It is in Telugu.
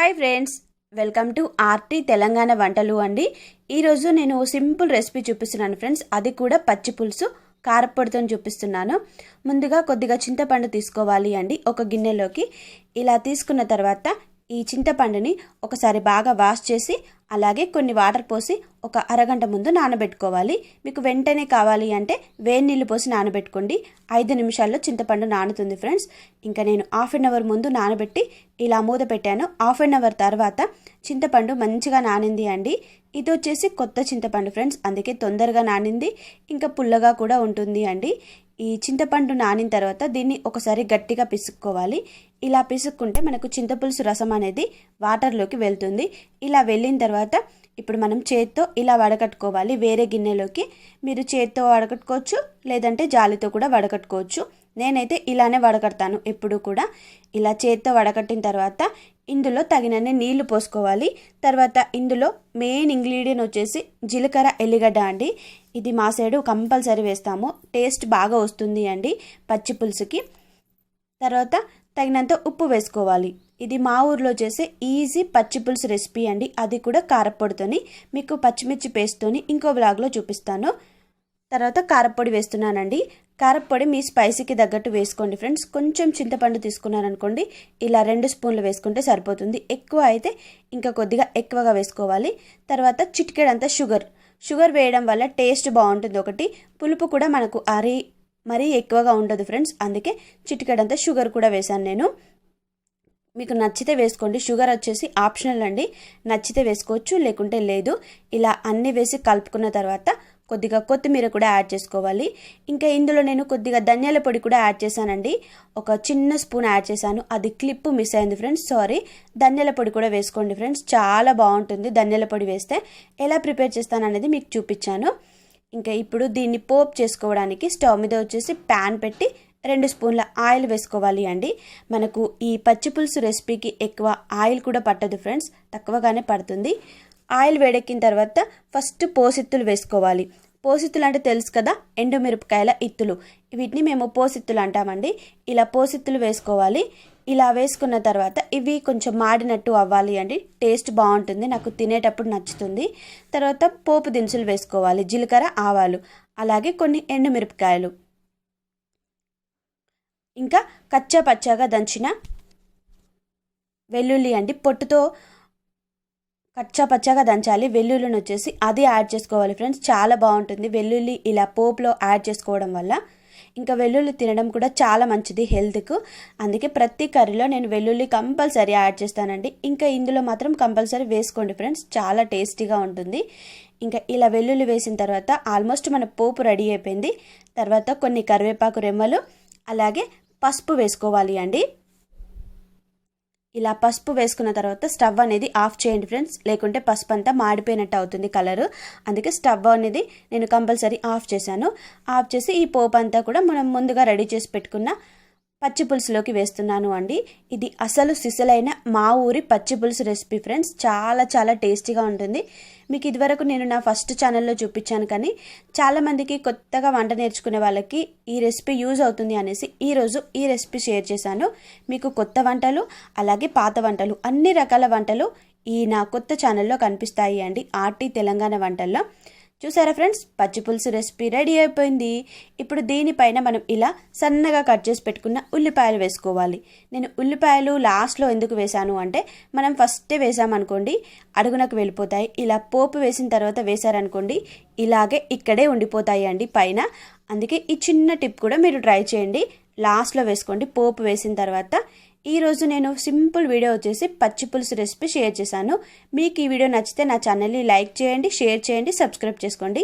Hi friends, welcome to RT Telangana వంటలు అండి. ఈరోజు నేను సింపుల్ రెసిపీ చూపిస్తున్నాను ఫ్రెండ్స్. అది కూడా పచ్చి పులుసు కారపొడితో చూపిస్తున్నాను. ముందుగా కొద్దిగా చింతపండు తీసుకోవాలి అండి. ఒక గిన్నెలోకి ఇలా తీసుకున్న తర్వాత ఈ చింతపండుని ఒకసారి బాగా వాష్ చేసి అలాగే కొన్ని వాటర్ పోసి ఒక అరగంట ముందు నానబెట్టుకోవాలి. మీకు వెంటనే కావాలి అంటే వేడి నీళ్ళు పోసి నానబెట్టుకోండి. 5 నిమిషాల్లో చింతపండు నానుతుంది ఫ్రెండ్స్. ఇంకా నేను హాఫ్ అన్ అవర్ ముందు నానబెట్టి ఇలా మూత పెట్టాను. హాఫ్ అన్ అవర్ తర్వాత చింతపండు మంచిగా నానింది అండి. ఇది వచ్చేసి కొత్త చింతపండు ఫ్రెండ్స్, అందుకే తొందరగా నానింది, ఇంకా పుల్లగా కూడా ఉంటుంది అండి. ఈ చింతపండు నానిన తర్వాత దీన్ని ఒకసారి గట్టిగా పిసుక్కోవాలి. ఇలా పిసుక్కుంటే మనకు చింతపులుసు రసం అనేది వాటర్లోకి వెళ్తుంది. ఇలా వెళ్ళిన తర్వాత ఇప్పుడు మనం చేత్తో ఇలా వడకట్టుకోవాలి. వేరే గిన్నెలోకి మీరు చేత్తో వడకట్టుకోవచ్చు, లేదంటే జాలితో కూడా వడకట్టుకోవచ్చు. నేనైతే ఇలానే వడకడతాను ఎప్పుడు కూడా. ఇలా చేత్తో వడకట్టిన తర్వాత ఇందులో తగినన్ని నీళ్లు పోసుకోవాలి. తర్వాత ఇందులో మెయిన్ ఇంగ్రీడియంట్ వచ్చేసి జీలకర్ర, ఎల్లిగడ్డ అండి. ఇది మా సైడు కంపల్సరీ వేస్తాము, టేస్ట్ బాగా వస్తుంది అండి పచ్చి పులుసుకి. తర్వాత తగినంత ఉప్పు వేసుకోవాలి. ఇది మా ఊర్లో చేసే ఈజీ పచ్చి పులుసు రెసిపీ అండి, అది కూడా కారపొడితోని. మీకు పచ్చిమిర్చి పేస్ట్తోని ఇంకో వ్లాగ్లో చూపిస్తాను. తర్వాత కారపొడి వేస్తున్నానండి. కారపొడి మీ స్పైసీకి తగ్గట్టు వేసుకోండి ఫ్రెండ్స్. కొంచెం చింతపండు తీసుకున్నారనుకోండి, ఇలా 2 స్పూన్లు వేసుకుంటే సరిపోతుంది. ఎక్కువ అయితే ఇంకా కొద్దిగా ఎక్కువగా వేసుకోవాలి. తర్వాత చిటికెడంత షుగర్ వేయడం వల్ల టేస్ట్ బాగుంటుంది. ఒకటి పులుపు కూడా మనకు మరీ ఎక్కువగా ఉండదు ఫ్రెండ్స్, అందుకే చిటికెడంత షుగర్ కూడా వేశాను నేను. మీకు నచ్చితే వేసుకోండి. షుగర్ వచ్చేసి ఆప్షనల్ అండి, నచ్చితే వేసుకోవచ్చు లేకుంటే లేదు. ఇలా అన్నీ వేసి కలుపుకున్న తర్వాత కొద్దిగా కొత్తిమీర కూడా యాడ్ చేసుకోవాలి. ఇంకా ఇందులో నేను కొద్దిగా ధనియాల పొడి కూడా యాడ్ చేశానండి. ఒక చిన్న స్పూన్ యాడ్ చేశాను, అది క్లిప్ మిస్ అయింది ఫ్రెండ్స్, సారీ. ధనియాల పొడి కూడా వేసుకోండి ఫ్రెండ్స్, చాలా బాగుంటుంది ధనియాల పొడి వేస్తే. ఎలా ప్రిపేర్ చేస్తాను అనేది మీకు చూపించాను. ఇంకా ఇప్పుడు దీన్ని పోపు చేసుకోవడానికి స్టవ్ మీద వచ్చేసి ప్యాన్ పెట్టి 2 స్పూన్ల ఆయిల్ వేసుకోవాలి అండి. మనకు ఈ పచ్చి పులుసు రెసిపీకి ఎక్కువ ఆయిల్ కూడా పట్టదు ఫ్రెండ్స్, తక్కువగానే పడుతుంది. ఆయిల్ వేడెక్కిన తర్వాత ఫస్ట్ పోసిత్తులు వేసుకోవాలి. పోసిత్తులు అంటే తెలుసు కదా, ఎండుమిరపకాయల ఇత్తులు. వీటిని మేము పోసిత్తులు అంటామండి. ఇలా పోసిత్తులు వేసుకోవాలి. ఇలా వేసుకున్న తర్వాత ఇవి కొంచెం మాడినట్టు అవ్వాలి అండి, టేస్ట్ బాగుంటుంది, నాకు తినేటప్పుడు నచ్చుతుంది. తర్వాత పోపు దినుసులు వేసుకోవాలి. జీలకర్ర, ఆవాలు, అలాగే కొన్ని ఎండుమిరపకాయలు, ఇంకా కచ్చా పచ్చాగా దంచిన వెల్లుల్లి అండి. పొట్టుతో కచ్చా పచ్చాగా దంచాలి. వెల్లుల్లిని వచ్చేసి అది యాడ్ చేసుకోవాలి ఫ్రెండ్స్, చాలా బాగుంటుంది వెల్లుల్లి ఇలా పోపులో యాడ్ చేసుకోవడం వల్ల. ఇంకా వెల్లుల్లి తినడం కూడా చాలా మంచిది హెల్త్కు, అందుకే ప్రతి కర్రీలో నేను వెల్లుల్లి కంపల్సరీ యాడ్ చేస్తానండి. ఇంకా ఇందులో మాత్రం కంపల్సరీ వేసుకోండి ఫ్రెండ్స్, చాలా టేస్టీగా ఉంటుంది. ఇంకా ఇలా వెల్లుల్లి వేసిన తర్వాత ఆల్మోస్ట్ మన పోపు రెడీ అయిపోయింది. తర్వాత కొన్ని కరివేపాకు రెమ్మలు, అలాగే పసుపు వేసుకోవాలి అండి. ఇలా పసుపు వేసుకున్న తర్వాత స్టవ్ అనేది ఆఫ్ చేయండి ఫ్రెండ్స్, లేకుంటే పసుపు అంతా మాడిపోయినట్టు అవుతుంది కలరు. అందుకే స్టవ్ అనేది నేను కంపల్సరీ ఆఫ్ చేశాను. ఆఫ్ చేసి ఈ పోపు అంతా కూడా మనం ముందుగా రెడీ చేసి పెట్టుకున్న పచ్చి పులుసులోకి వేస్తున్నాను అండి. ఇది అసలు సిసలైన మా ఊరి పచ్చి పులుసు రెసిపీ ఫ్రెండ్స్, చాలా చాలా టేస్టీగా ఉంటుంది. మీకు ఇదివరకు నేను నా ఫస్ట్ ఛానల్లో చూపించాను, కానీ చాలామందికి కొత్తగా వంట నేర్చుకునే వాళ్ళకి ఈ రెసిపీ యూజ్ అవుతుంది అనేసి ఈరోజు ఈ రెసిపీ షేర్ చేశాను. మీకు కొత్త వంటలు అలాగే పాత వంటలు అన్ని రకాల వంటలు ఈ నా కొత్త ఛానల్లో కనిపిస్తాయి అండి, ఆర్టీ తెలంగాణ వంటల్లో. చూసారా ఫ్రెండ్స్, పచ్చి పులుసు రెసిపీ రెడీ అయిపోయింది. ఇప్పుడు దీనిపైన మనం ఇలా సన్నగా కట్ చేసి పెట్టుకున్న ఉల్లిపాయలు వేసుకోవాలి. నేను ఉల్లిపాయలు లాస్ట్లో ఎందుకు వేసాను అంటే, మనం ఫస్టే వేసామనుకోండి అడుగునకు వెళ్ళిపోతాయి. ఇలా పోపు వేసిన తర్వాత వేసారనుకోండి ఇలాగే ఇక్కడే ఉండిపోతాయి అండి పైన. అందుకే ఈ చిన్న టిప్ కూడా మీరు ట్రై చేయండి, లాస్ట్లో వేసుకోండి పోపు వేసిన తర్వాత. ఈరోజు నేను సింపుల్ వీడియో వచ్చేసి పచ్చి పులుసు రెసిపీ షేర్ చేశాను. మీకు ఈ వీడియో నచ్చితే నా ఛానల్ని లైక్ చేయండి, షేర్ చేయండి, సబ్స్క్రైబ్ చేసుకోండి.